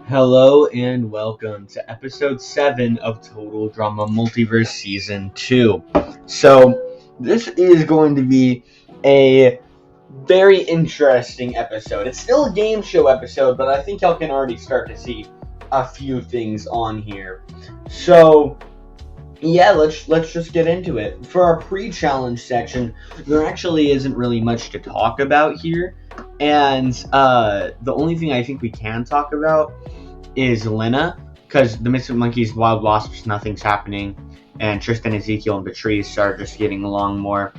Hello and welcome to episode 7 of Total Drama Multiverse Season 2. So, this is going to be a very interesting episode. It's still a game show episode, but I think y'all can already start to see a few things on here. So, yeah, let's just get into it. For our pre-challenge section, there actually isn't really much to talk about here. And the only thing I think we can talk about is Lena, because the Misfit Monkeys, Wild Wasps, nothing's happening, and Tristan, Ezekiel, and Patrice are just getting along more.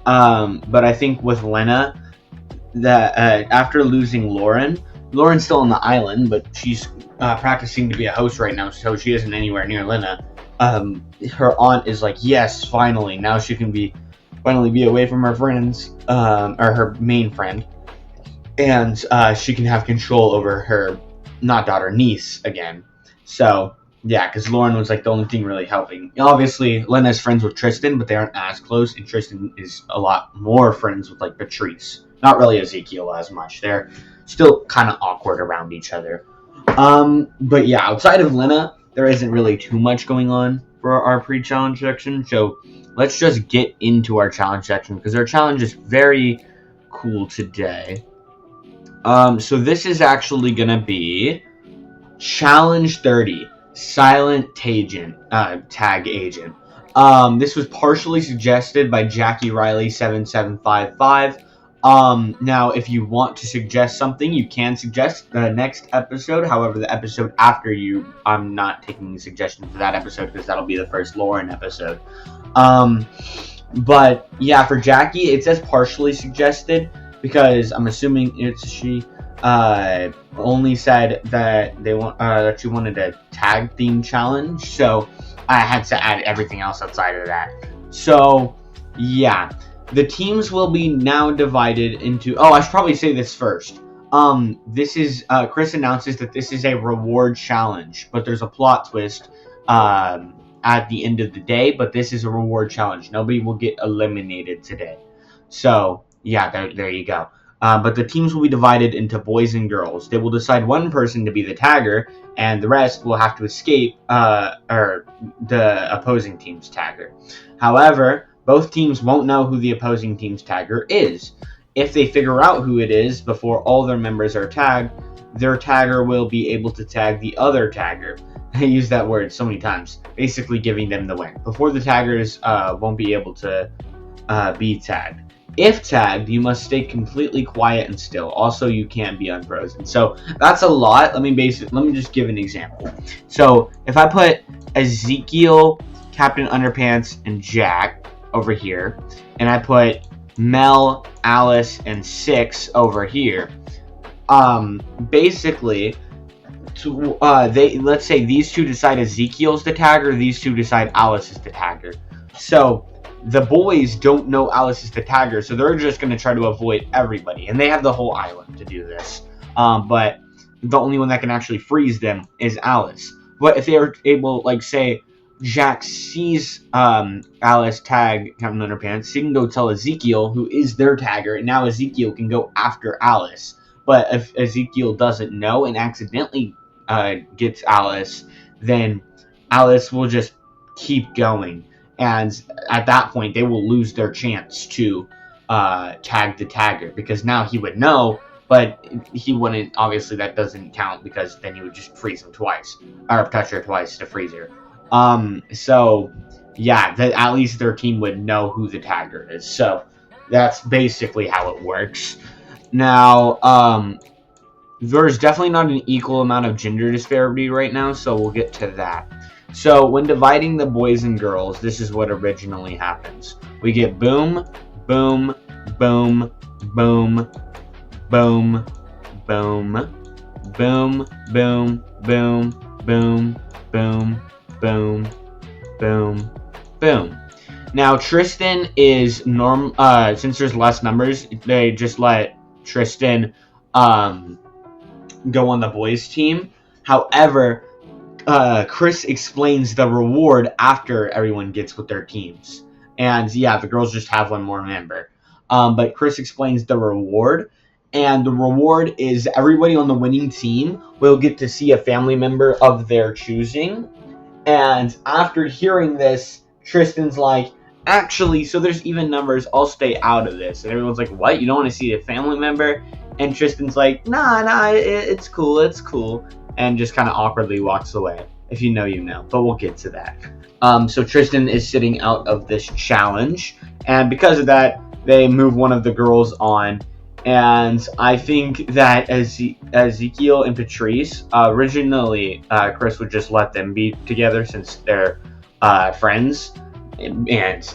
But I think with Lena, that after losing Lauren's still on the island, but she's practicing to be a host right now, so she isn't anywhere near Lena. Her aunt is like, yes, finally, now she can finally be away from her friends, or her main friend, and she can have control over her niece again. So yeah, because Lauren was like the only thing really helping. Obviously, Lena's friends with Tristan, but they aren't as close, and Tristan is a lot more friends with like Patrice. Not really Ezekiel as much. They're still kind of awkward around each other. But yeah, outside of Lena, there isn't really too much going on for our pre-challenge section. So let's just get into our challenge section, because our challenge is very cool today. So this is actually going to be Challenge 30, Silent Tag Agent. This was partially suggested by Jackie Riley 7755. Now, if you want to suggest something, you can suggest the next episode. However, the episode after I'm not taking suggestions for that episode, because that'll be the first Lauren episode. But yeah, for Jackie, it says partially suggested, because I'm assuming she only said that that she wanted a tag theme challenge, so I had to add everything else outside of that. So yeah, the teams will be now divided into. Oh, I should probably say this first. This is Chris announces that this is a reward challenge, but there's a plot twist at the end of the day. But this is a reward challenge. Nobody will get eliminated today. So yeah, there you go. But the teams will be divided into boys and girls. They will decide one person to be the tagger, and the rest will have to escape or the opposing team's tagger. However, both teams won't know who the opposing team's tagger is. If they figure out who it is before all their members are tagged, their tagger will be able to tag the other tagger. I use that word so many times, basically giving them the win. Before the taggers won't be able to be tagged. If tagged, you must stay completely quiet and still. Also, you can't be unfrozen. So that's a lot. Let me just give an example. So if I put Ezekiel, Captain Underpants, and Jack over here, and I put Mel, Alice, and Six over here, basically, let's say these two decide Ezekiel's the tagger, these two decide Alice is the tagger. So the boys don't know Alice is the tagger, so they're just going to try to avoid everybody. And they have the whole island to do this. But the only one that can actually freeze them is Alice. But if they are able, like, say, Jack sees Alice tag Captain Underpants, he can go tell Ezekiel, who is their tagger, and now Ezekiel can go after Alice. But if Ezekiel doesn't know and accidentally gets Alice, then Alice will just keep going. And at that point, they will lose their chance to tag the tagger, because now he would know, but he wouldn't. Obviously, that doesn't count, because then you would just freeze him twice, or touch her twice to freeze her. So yeah, at least their team would know who the tagger is. So that's basically how it works. Now, there's definitely not an equal amount of gender disparity right now, so we'll get to that. So when dividing the boys and girls, this is what originally happens. We get boom, boom, boom, boom, boom, boom, boom, boom, boom, boom, boom, boom, boom, boom. Now Tristan is since there's less numbers, they just let Tristan go on the boys team. However, Chris explains the reward after everyone gets with their teams. And yeah, the girls just have one more member. But Chris explains the reward, And the reward is everybody on the winning team will get to see a family member of their choosing. And after hearing this, Tristan's like, actually, so there's even numbers, I'll stay out of this. And everyone's like, what? You don't want to see a family member? And Tristan's like, nah, it's cool. And just kind of awkwardly walks away. If you know, you know. But we'll get to that. So Tristan is sitting out of this challenge. And because of that, they move one of the girls on. And I think that Ezekiel and Patrice, originally Chris would just let them be together since they're friends. And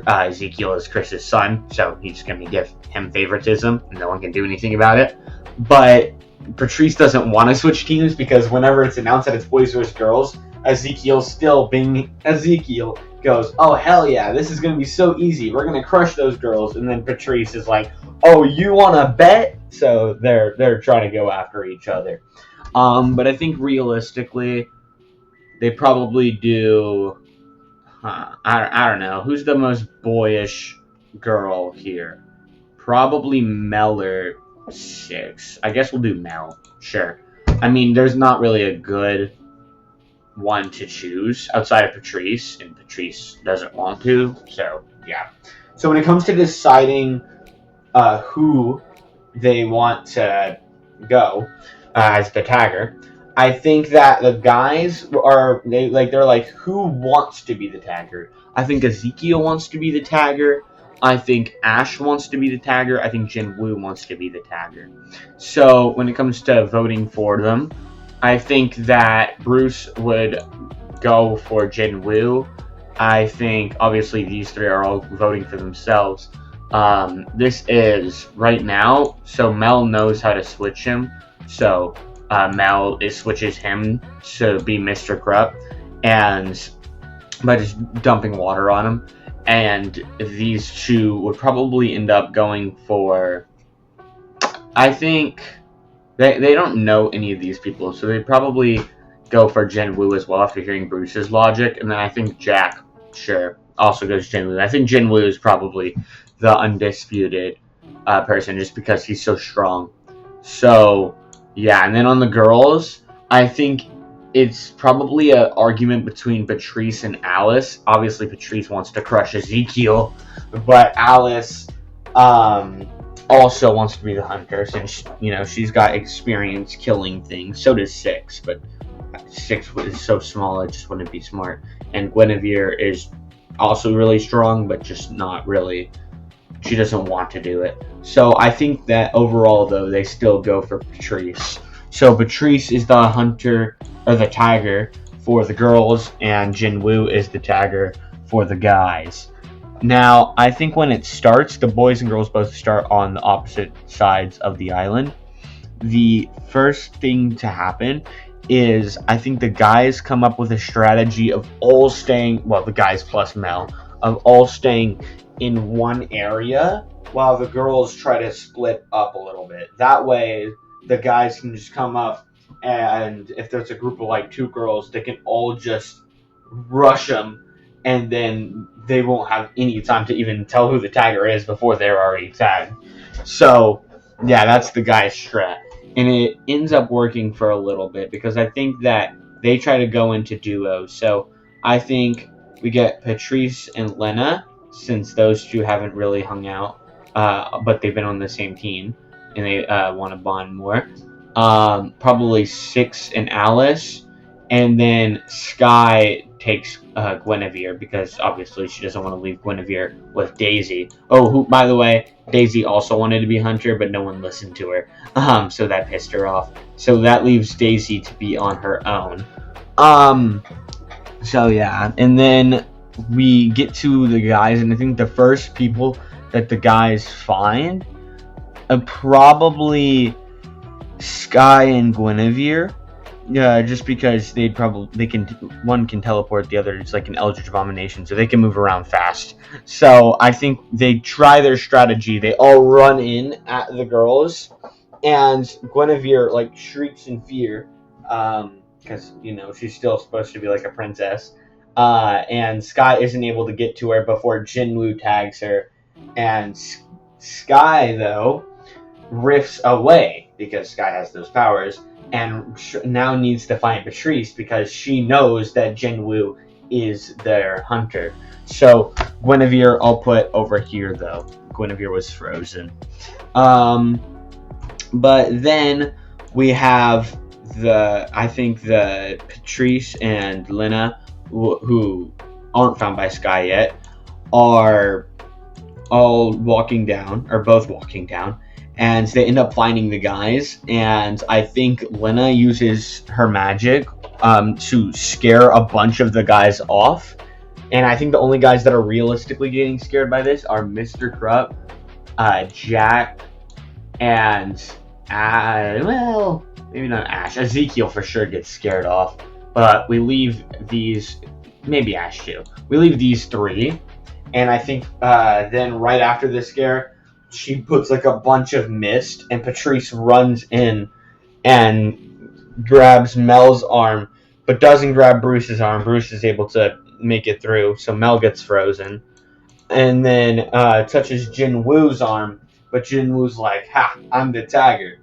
Ezekiel is Chris's son, so he's going to give him favoritism, and no one can do anything about it. But Patrice doesn't want to switch teams because whenever it's announced that it's boys versus girls, Ezekiel, still being Ezekiel, goes, oh, hell yeah, this is going to be so easy. We're going to crush those girls. And then Patrice is like, oh, you want to bet? So they're trying to go after each other. But I think realistically, they probably do... I don't know. Who's the most boyish girl here? Probably Mel or Six. I guess we'll do Mel. Sure. I mean, there's not really a good one to choose outside of Patrice, and Patrice doesn't want to, so yeah. So when it comes to deciding who they want to go as the tagger, I think that the guys they're like, who wants to be the tagger? I think Ezekiel wants to be the tagger. I think Ash wants to be the tagger. I think Jinwoo wants to be the tagger. So when it comes to voting for them, I think that Bruce would go for Jinwoo. I think, obviously, these three are all voting for themselves. This is right now, so Mel knows how to switch him. So Mel switches him to be Mr. Krupp, and by just dumping water on him. And these two would probably end up going for... I think... They don't know any of these people, so they'd probably go for Jinwoo as well after hearing Bruce's logic. And then I think Jack, sure, also goes Jinwoo. I think Jinwoo is probably the undisputed person just because he's so strong. So, yeah. And then on the girls, I think it's probably an argument between Patrice and Alice. Obviously, Patrice wants to crush Ezekiel, but Alice... also wants to be the hunter since, she's got experience killing things. So does Six, but Six is so small it just wouldn't be smart. And Guinevere is also really strong, but just not really. She doesn't want to do it. So I think that overall, though, they still go for Patrice. So Patrice is the hunter, or the tagger, for the girls, and Jinwoo is the tagger for the guys. Now, I think when it starts, the boys and girls both start on the opposite sides of the island. The first thing to happen is, I think the guys come up with a strategy of all staying, well, the guys plus Mel, of all staying in one area, while the girls try to split up a little bit. That way, the guys can just come up, and if there's a group of like two girls, they can all just rush them, and then they won't have any time to even tell who the tagger is before they're already tagged. So, yeah, that's the guy's strat. And it ends up working for a little bit because I think that they try to go into duos. So, I think we get Patrice and Lena, since those two haven't really hung out, but they've been on the same team, and they want to bond more. Probably Six and Alice, and then Sky takes Guinevere, because obviously she doesn't want to leave Guinevere with Daisy. Oh, who, by the way, Daisy also wanted to be Hunter, but no one listened to her. So that pissed her off. So that leaves Daisy to be on her own. So yeah, and then we get to the guys, and I think the first people that the guys find are probably Sky and Guinevere. Yeah, just because one can teleport, the other is like an Eldritch Abomination, so they can move around fast. So I think they try their strategy. They all run in at the girls, and Guinevere like shrieks in fear, because she's still supposed to be like a princess. And Sky isn't able to get to her before Jinwoo tags her, and Sky though rifts away because Sky has those powers, and now needs to find Patrice because she knows that Jinwoo is their hunter. So Guinevere, I'll put over here though. Guinevere was frozen. But then we have the Patrice and Lena, who aren't found by Sky yet, are all walking down, or both walking down, and they end up finding the guys. And I think Lena uses her magic to scare a bunch of the guys off. And I think the only guys that are realistically getting scared by this are Mr. Krupp, Jack, and well, maybe not Ash. Ezekiel for sure gets scared off. But we leave these, maybe Ash too. We leave these three. And I think then right after this scare, she puts like a bunch of mist, and Patrice runs in and grabs Mel's arm, but doesn't grab Bruce's arm. Bruce is able to make it through, so Mel gets frozen. And then touches Jinwoo's arm, but Jinwoo's like, ha, I'm the tagger.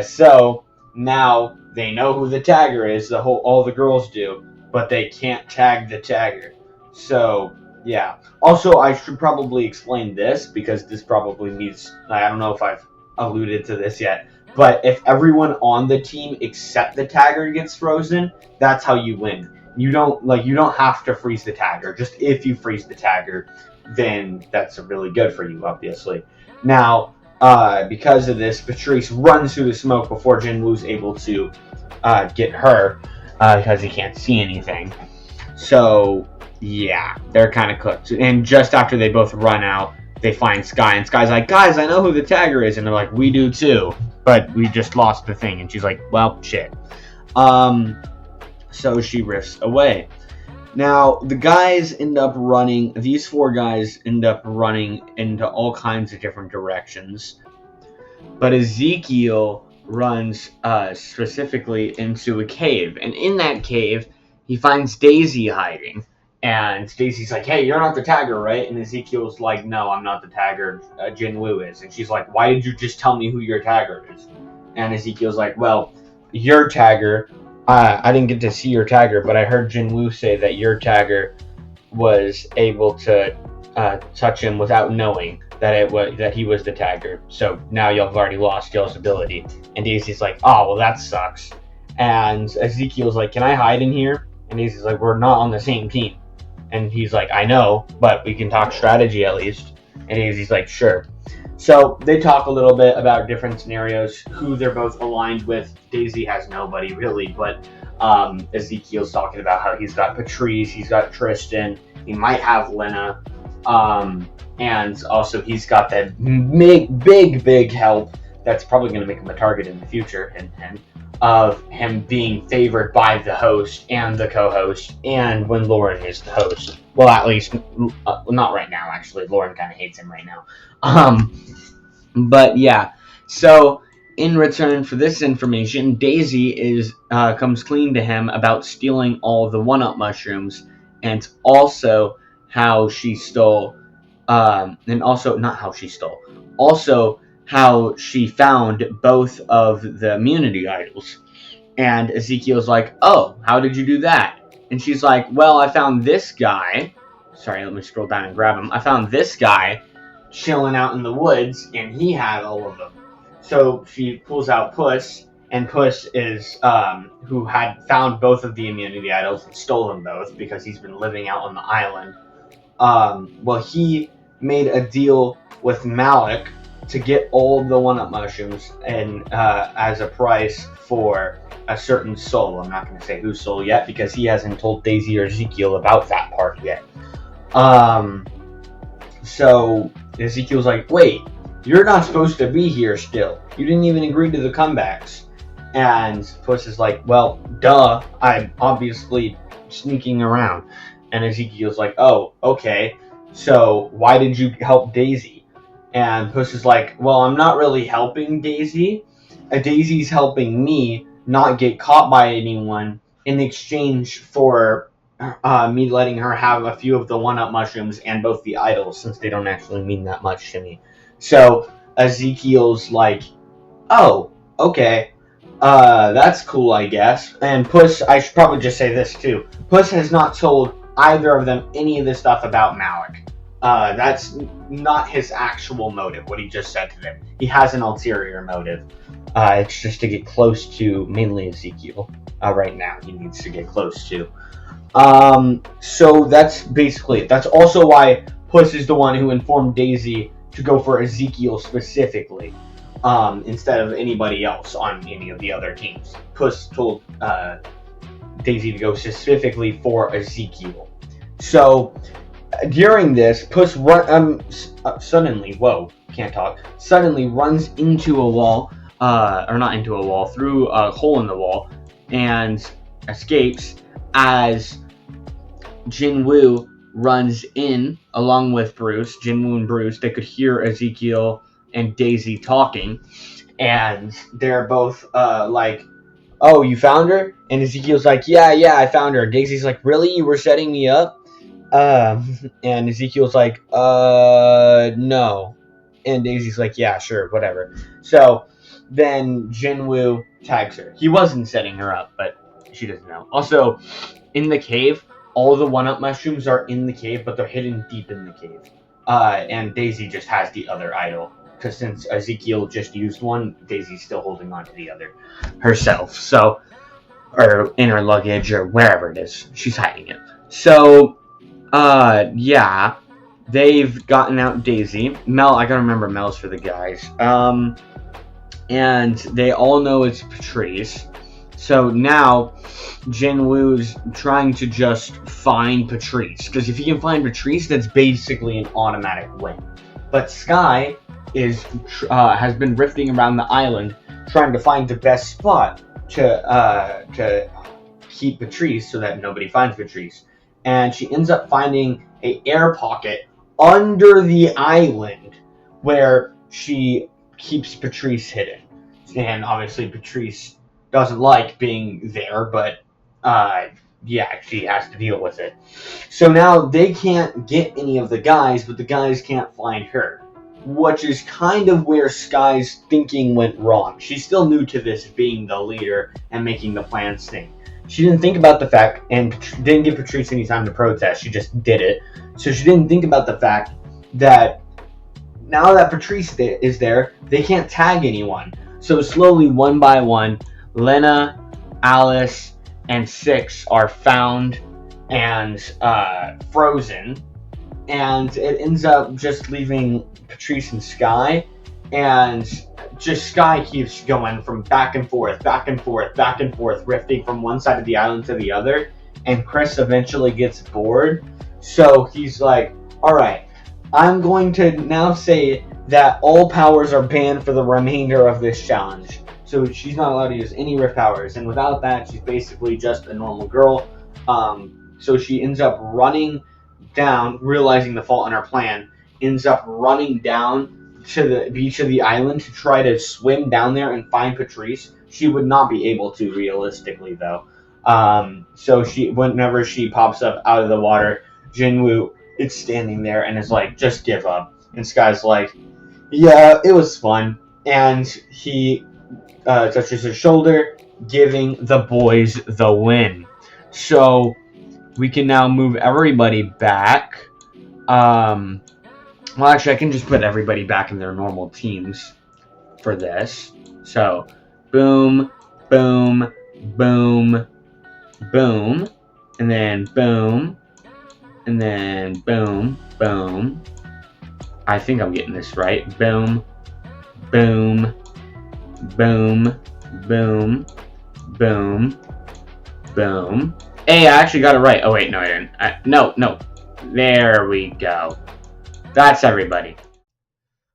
So now they know who the tagger is, all the girls do, but they can't tag the tagger. So, yeah. Also, I should probably explain this, because this probably needs, I don't know if I've alluded to this yet, but if everyone on the team except the tagger gets frozen, that's how you win. You don't have to freeze the tagger. Just if you freeze the tagger, then that's really good for you, obviously. Now, because of this, Patrice runs through the smoke before Jinwoo's able to get her, because he can't see anything. So, yeah, they're kind of cooked. And just after they both run out, they find Sky, and Sky's like, guys, I know who the tagger is. And they're like, we do too, but we just lost the thing. And she's like, well, shit. So she rifts away. Now, the guys end up running, these four guys end up running into all kinds of different directions. But Ezekiel runs specifically into a cave. And in that cave, he finds Daisy hiding. And Daisy's like, hey, you're not the tagger, right? And Ezekiel's like, no, I'm not the tagger. Jinwoo is. And she's like, why did you just tell me who your tagger is? And Ezekiel's like, well, your tagger, I didn't get to see your tagger, but I heard Jinwoo say that your tagger was able to touch him without knowing that he was the tagger. So now y'all have already lost y'all's ability. And Daisy's like, oh, well, that sucks. And Ezekiel's like, can I hide in here? And Daisy's like, we're not on the same team. And he's like, I know, but we can talk strategy at least. And Daisy's like, sure. So they talk a little bit about different scenarios, who they're both aligned with. Daisy has nobody really, but Ezekiel's talking about how he's got Patrice, he's got Tristan, he might have Lena, and also he's got that big help that's probably going to make him a target in the future, and of him being favored by the host and the co-host, and when Lauren is the host. Well, at least not right now, actually. Lauren kind of hates him right now. But yeah, so in return for this information, Daisy comes clean to him about stealing all of the one-up mushrooms, and also how she stole, and also not how she stole, also how she found both of the immunity idols. And Ezekiel's like, oh, how did you do that? And she's like, well, I found this guy. Sorry, let me scroll down and grab him. I found this guy chilling out in the woods, and he had all of them. So she pulls out Puss, and Puss is who had found both of the immunity idols and stole them both because he's been living out on the island. Well, he made a deal with Malik to get all the one-up mushrooms, and as a price for a certain soul. I'm not going to say whose soul yet because he hasn't told Daisy or Ezekiel about that part yet. So Ezekiel's like, wait, you're not supposed to be here still. You didn't even agree to the comebacks. And Puss is like, well, duh, I'm obviously sneaking around. And Ezekiel's like, oh, okay, so why did you help Daisy? And Puss is like, well, I'm not really helping Daisy. Daisy's helping me not get caught by anyone in exchange for me letting her have a few of the one-up mushrooms and both the idols, since they don't actually mean that much to me. So Ezekiel's like, oh, okay, that's cool, I guess. And Puss, I should probably just say this too. Puss has not told either of them any of this stuff about Malik. That's not his actual motive, what he just said to them. He has an ulterior motive. It's just to get close to mainly Ezekiel. Right now, he needs to get close to. So that's basically it. That's also why Puss is the one who informed Daisy to go for Ezekiel specifically, instead of anybody else on any of the other teams. Puss told Daisy to go specifically for Ezekiel. So during this, Puss suddenly runs into a wall, or not into a wall, through a hole in the wall, and escapes as Jinwoo runs in along with Bruce. Jinwoo and Bruce, they could hear Ezekiel and Daisy talking, and they're both like, oh, you found her? And Ezekiel's like, yeah, I found her. Daisy's like, really? You were setting me up? And Ezekiel's like, no. And Daisy's like, yeah, sure, whatever. So then Jinwoo tags her. He wasn't setting her up, but she doesn't know. Also, in the cave, all the one-up mushrooms are in the cave, but they're hidden deep in the cave. And Daisy just has the other idol. Because since Ezekiel just used one, Daisy's still holding on to the other herself. So, or in her luggage, or wherever it is. She's hiding it. So, yeah. They've gotten out Daisy. Mel, I gotta remember Mel's for the guys. And they all know it's Patrice. So now, Jinwoo's trying to just find Patrice. Because if he can find Patrice, that's basically an automatic win. But Sky has been rifting around the island, trying to find the best spot to keep Patrice so that nobody finds Patrice. And she ends up finding an air pocket under the island where she keeps Patrice hidden. And obviously Patrice doesn't like being there, but yeah, she has to deal with it. So now they can't get any of the guys, but the guys can't find her, which is kind of where Sky's thinking went wrong. She's still new to this, being the leader and making the plans thing. She didn't think about the fact, and didn't give Patrice any time to protest. She just did it. So she didn't think about the fact that now that Patrice is there, they can't tag anyone. So slowly, one by one, Lena, Alice, and Six are found and frozen. And it ends up just leaving Patrice and Sky. And just Sky keeps going from back and forth, rifting from one side of the island to the other. And Chris eventually gets bored. So he's like, alright, I'm going to now say that all powers are banned for the remainder of this challenge. So she's not allowed to use any rift powers. And without that, she's basically just a normal girl. So she ends up running down, realizing the fault in her plan, ends up running down to the beach of the island to try to swim down there and find Patrice. She would not be able to, realistically, though. So whenever she pops up out of the water, Jinwoo is standing there and is like, just give up. And Sky's like, yeah, it was fun. And he touches his shoulder, giving the boys the win. So we can now move everybody back. Well, actually, I can just put everybody back in their normal teams for this. So, boom, boom, boom, boom, and then boom, and then boom, boom. I think I'm getting this right. Boom, boom, boom, boom, boom, boom. Hey, I actually got it right. Oh, wait, no, I didn't. No. There we go. That's everybody.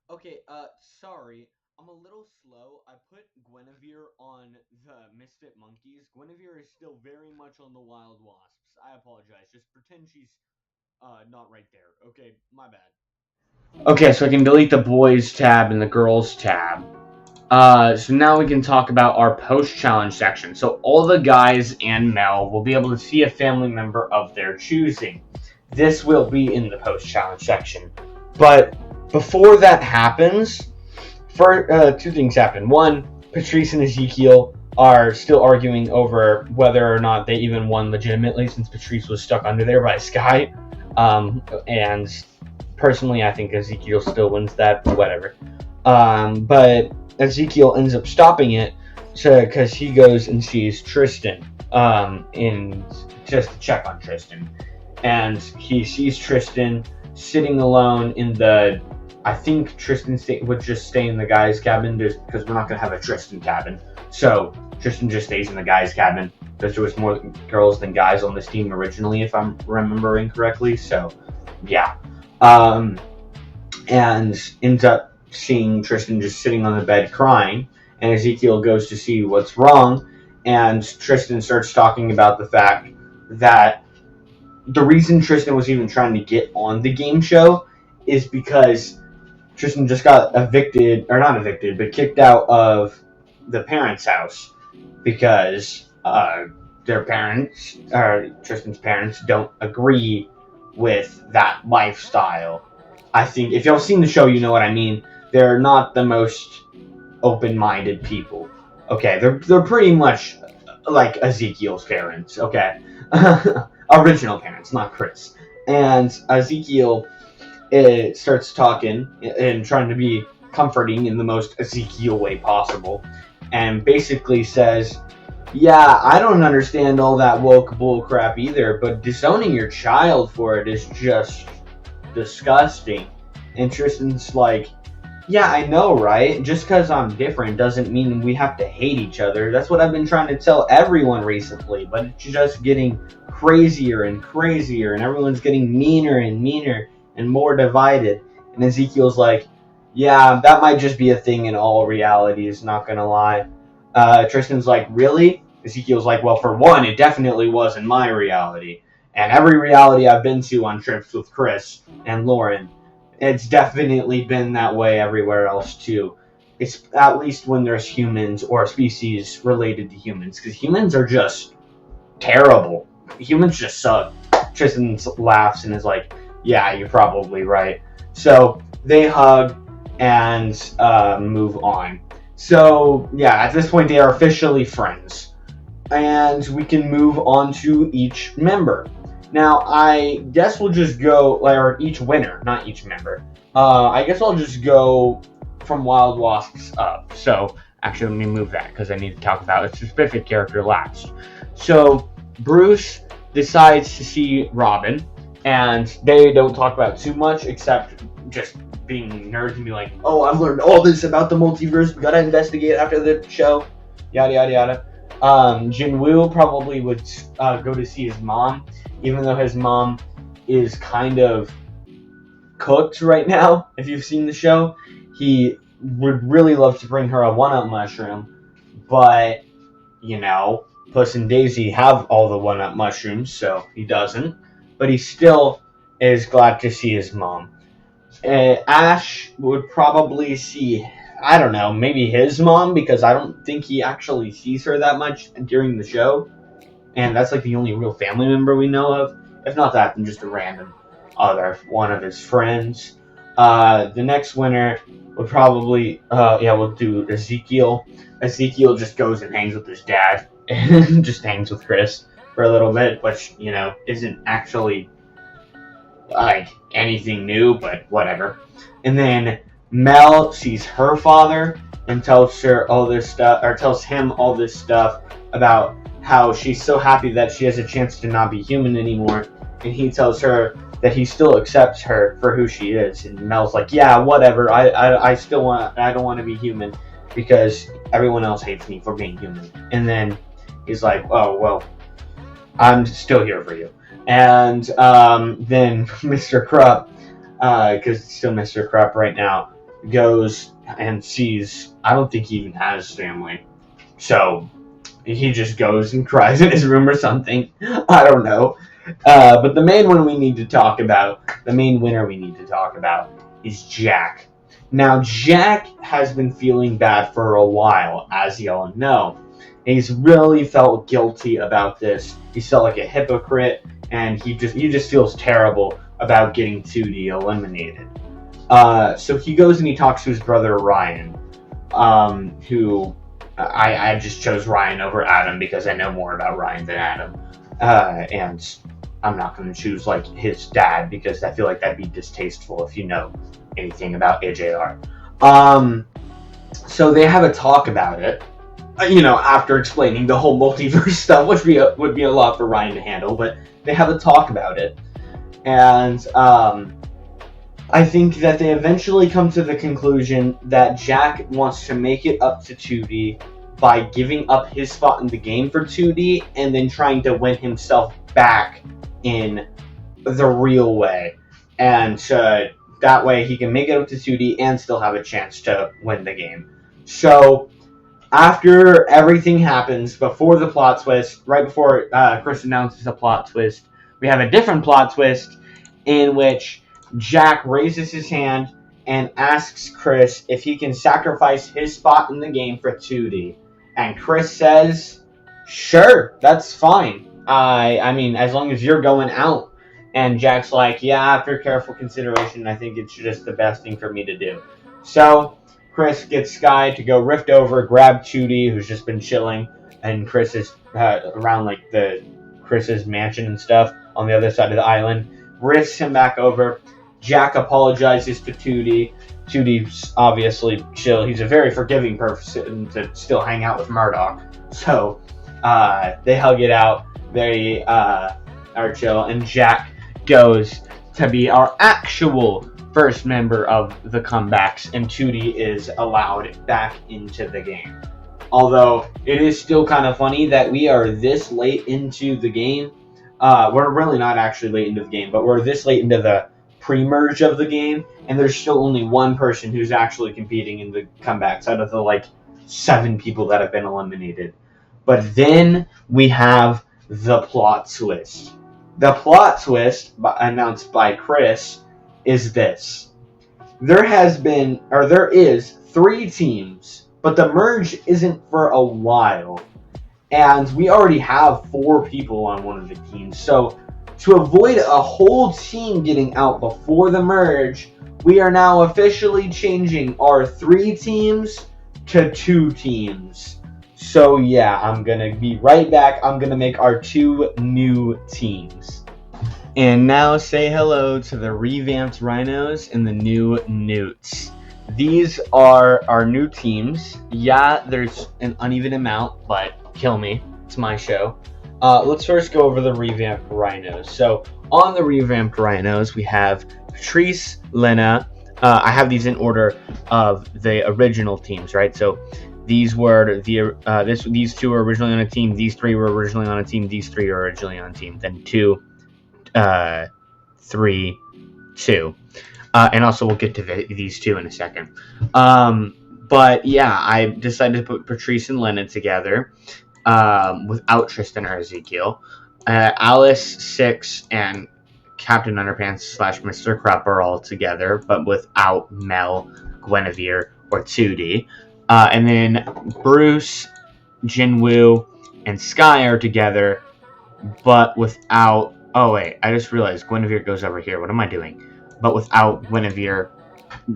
Okay, sorry. I'm a little slow. I put Guinevere on the Misfit Monkeys. Guinevere is still very much on the Wild Wasps. I apologize. Just pretend she's not right there. Okay, my bad. Okay, so I can delete the boys tab and the girls tab. So now we can talk about our post-challenge section. So all the guys and Mel will be able to see a family member of their choosing. This will be in the post-challenge section. But before that happens, two things happen. One, Patrice and Ezekiel are still arguing over whether or not they even won legitimately, since Patrice was stuck under there by Sky. And personally, I think Ezekiel still wins that. Whatever. But Ezekiel ends up stopping it because he goes and sees Tristan, in just to check on Tristan, and he sees Tristan sitting alone in the. I think Tristan would just stay in the guy's cabin because we're not gonna have a Tristan cabin. So Tristan just stays in the guy's cabin because there was more girls than guys on this team originally, if I'm remembering correctly. So yeah, and ends up seeing Tristan just sitting on the bed crying, and Ezekiel goes to see what's wrong, and Tristan starts talking about the fact that the reason Tristan was even trying to get on the game show is because Tristan just got kicked out of the parents' house because their parents, or Tristan's parents, don't agree with that lifestyle. I think if y'all seen the show, you know what I mean. They're not the most open-minded people. Okay, they're pretty much like Ezekiel's parents. Okay, original parents, not Chris. And Ezekiel starts talking and trying to be comforting in the most Ezekiel way possible, and basically says, yeah, I don't understand all that woke bull crap either, but disowning your child for it is just disgusting. And Tristan's like, yeah, I know, right? Just because I'm different doesn't mean we have to hate each other. That's what I've been trying to tell everyone recently, but it's just getting crazier and crazier, and everyone's getting meaner and meaner and more divided. And Ezekiel's like, yeah, that might just be a thing in all realities, not gonna lie. Tristan's like, really? Ezekiel's like, well, for one, it definitely was in my reality. And every reality I've been to on trips with Chris and Lauren, it's definitely been that way everywhere else too. It's at least when there's humans or species related to humans, because humans are just terrible. Humans just suck. Tristan laughs and is like, yeah, you're probably right. So they hug and move on. So yeah, at this point they are officially friends, and we can move on to each member. Now I guess we'll just go, or each winner, not each member. I guess I'll just go from Wild Wasps up. So actually, let me move that because I need to talk about a specific character last. So Bruce decides to see Robin, and they don't talk about too much except just being nerds and be like, oh, I've learned all this about the multiverse, we gotta investigate after the show, yada yada yada. Jinwoo probably would go to see his mom, even though his mom is kind of cooked right now. If you've seen the show, he would really love to bring her a one-up mushroom, but you know, Puss and Daisy have all the one-up mushrooms, so he doesn't. But he still is glad to see his mom. Ash would probably see, I don't know, maybe his mom, because I don't think he actually sees her that much during the show. And that's like the only real family member we know of. If not that, then just a random other one of his friends. The next winner would probably, we'll do Ezekiel. Ezekiel just goes and hangs with his dad and just hangs with Chris for a little bit, which, you know, isn't actually like anything new, but whatever. And then Mel sees her father and tells her all this stuff, or tells him all this stuff about how she's so happy that she has a chance to not be human anymore. And he tells her that he still accepts her for who she is. And Mel's like, yeah, whatever. I don't want to be human because everyone else hates me for being human. And then he's like, oh, well, I'm still here for you. And then Mr. Krupp, because it's still Mr. Krupp right now, goes and sees, I don't think he even has family. So he just goes and cries in his room or something. I don't know. But the main one we need to talk about, the main winner we need to talk about, is Jack. Now, Jack has been feeling bad for a while, as y'all know. He's really felt guilty about this. He felt like a hypocrite, and he just feels terrible about getting 2D eliminated. So he goes and he talks to his brother Ryan, who I just chose Ryan over Adam because I know more about Ryan than Adam, and I'm not going to choose like his dad because I feel like that'd be distasteful if you know anything about AJR. So they have a talk about it, after explaining the whole multiverse stuff, which would be a lot for Ryan to handle, but they have a talk about it, and I think that they eventually come to the conclusion that Jack wants to make it up to 2D by giving up his spot in the game for 2D and then trying to win himself back in the real way. And that way he can make it up to 2D and still have a chance to win the game. So after everything happens, before the plot twist, right before Chris announces a plot twist, we have a different plot twist in which Jack raises his hand and asks Chris if he can sacrifice his spot in the game for 2D. And Chris says, sure, that's fine. I mean, as long as you're going out. And Jack's like, yeah, after careful consideration, I think it's just the best thing for me to do. So Chris gets Sky to go rift over, grab 2D, who's just been chilling, and Chris is around like Chris's mansion and stuff on the other side of the island, rifts him back over. Jack apologizes to 2D. 2D's obviously chill. He's a very forgiving person to still hang out with Murdoch. So they hug it out. They are chill. And Jack goes to be our actual first member of the comebacks. And 2D is allowed back into the game. Although it is still kind of funny that we are this late into the game. We're really not actually late into the game, but we're this late into the pre-merge of the game, and there's still only one person who's actually competing in the comebacks out of the 7 people that have been eliminated. But then we have the plot twist. The plot twist announced by Chris is this. There is 3 teams, but the merge isn't for a while. And we already have 4 people on one of the teams, so to avoid a whole team getting out before the merge, we are now officially changing our 3 teams to 2 teams. So yeah, I'm going to be right back. I'm going to make our 2 new teams. And now say hello to the revamped Rhinos and the new Newts. These are our new teams. Yeah, there's an uneven amount, but kill me. It's my show. Let's first go over the revamped Rhinos. So on the revamped Rhinos, we have Patrice, Lena. I have these in order of the original teams, right? So these were these 2 were originally on a team. These 3 were originally on a team. These 3 are originally on a team. Then 2, 3, 2. And also we'll get to these 2 in a second. But yeah, I decided to put Patrice and Lena together. Without Tristan or Ezekiel. Alice, Six, and Captain Underpants / Mr. Krupp are all together, but without Mel, Guinevere, or 2D. And then Bruce, Jinwoo, and Sky are together, but without... Oh, wait, I just realized Guinevere goes over here. What am I doing? But without Guinevere,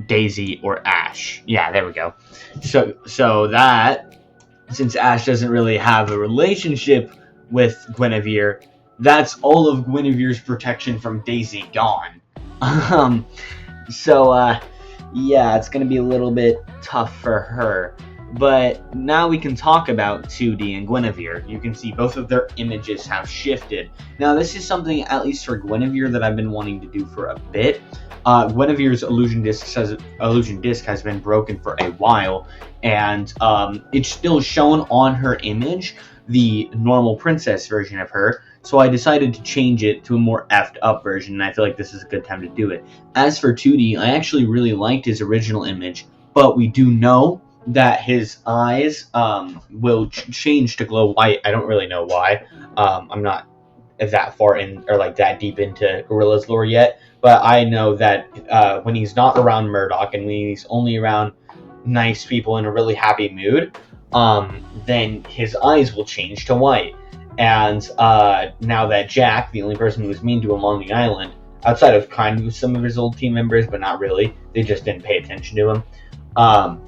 Daisy, or Ash. Yeah, there we go. So that... Since Ash doesn't really have a relationship with Guinevere, that's all of Guinevere's protection from Daisy gone. Yeah, it's going to be a little bit tough for her. But now we can talk about 2D and Guinevere. You can see both of their images have shifted. Now, this is something, at least for Guinevere, that I've been wanting to do for a bit. Guinevere's illusion disc has been broken for a while, and it's still shown on her image, the normal princess version of her, so I decided to change it to a more effed up version, and I feel like this is a good time to do it. As for 2D, I actually really liked his original image, but we do know that his eyes will change to glow white. I don't really know why. I'm not that far in, or that deep into Gorilla's lore yet, but I know that when he's not around Murdoch and when he's only around nice people in a really happy mood, then his eyes will change to white. And now that Jack, the only person who was mean to him on the island, outside of kind of some of his old team members, but not really, they just didn't pay attention to him,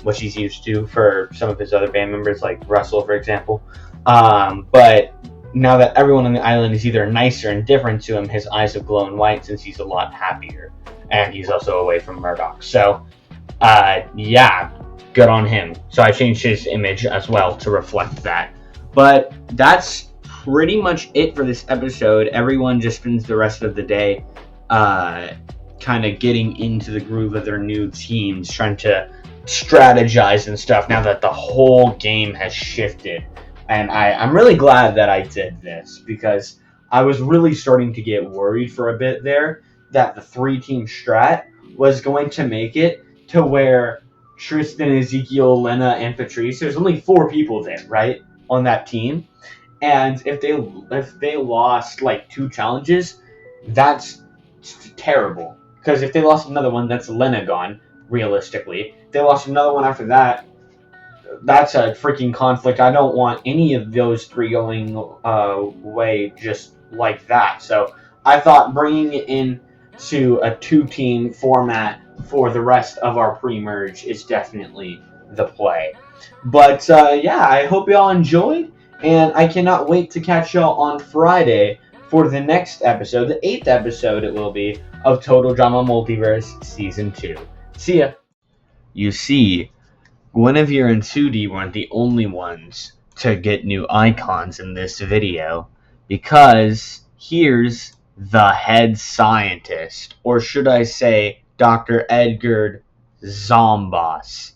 which he's used to for some of his other band members, like Russell, for example. But now that everyone on the island is either nice or indifferent to him, his eyes have glowed white since he's a lot happier. And he's also away from Murdoch. So, yeah, good on him. So I changed his image as well to reflect that. But that's pretty much it for this episode. Everyone just spends the rest of the day kind of getting into the groove of their new teams, trying to strategize and stuff now that the whole game has shifted. And I'm really glad that I did this, because I was really starting to get worried for a bit there that the 3-team strat was going to make it to where Tristan, Ezekiel, Lena, and Patrice, there's only 4 people there, right, on that team. And if they lost like 2 challenges, that's terrible. Because if they lost another one, that's Lena gone, realistically. If they lost another one after that, that's a freaking conflict. I don't want any of those 3 going away just like that. So I thought bringing it in to a 2-team format for the rest of our pre-merge is definitely the play. But yeah, I hope y'all enjoyed, and I cannot wait to catch y'all on Friday for the next episode, the 8th episode it will be, of Total Drama Multiverse Season 2. See ya! You see, Guinevere and Sudi weren't the only ones to get new icons in this video, because here's the head scientist, or should I say Dr. Edgar Zombos.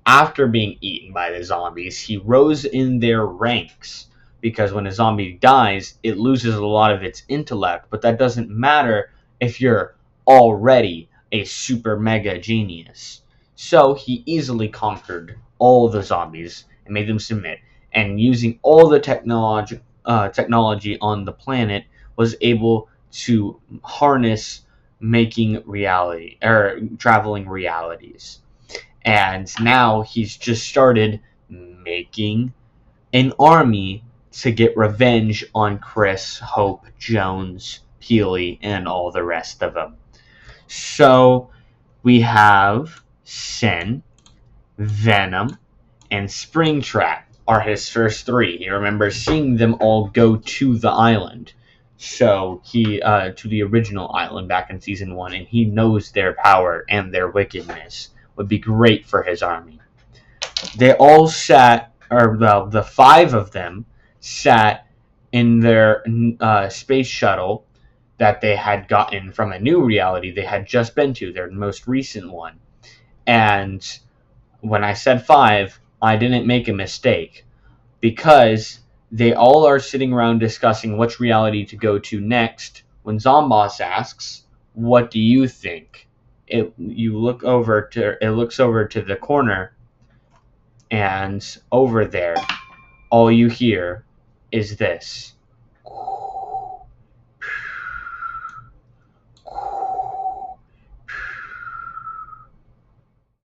After being eaten by the zombies, he rose in their ranks, because when a zombie dies, it loses a lot of its intellect, but that doesn't matter if you're already a super mega genius. So he easily conquered all the zombies and made them submit, and using all the technology on the planet, was able to harness making reality, or traveling realities. And now he's just started making an army to get revenge on Chris, Hope, Jones, Peely, and all the rest of them. So we have Sin, Venom, and Springtrap are his first 3. He remembers seeing them all go to the island. So he to the original island back in Season 1, and he knows their power and their wickedness would be great for his army. They all sat, or well, the 5 of them sat in their space shuttle that they had gotten from a new reality they had just been to, their most recent one. And when I said 5, I didn't make a mistake, because they all are sitting around discussing which reality to go to next when Zombos asks, "What do you think?" It looks over to the corner, and over there, all you hear is this.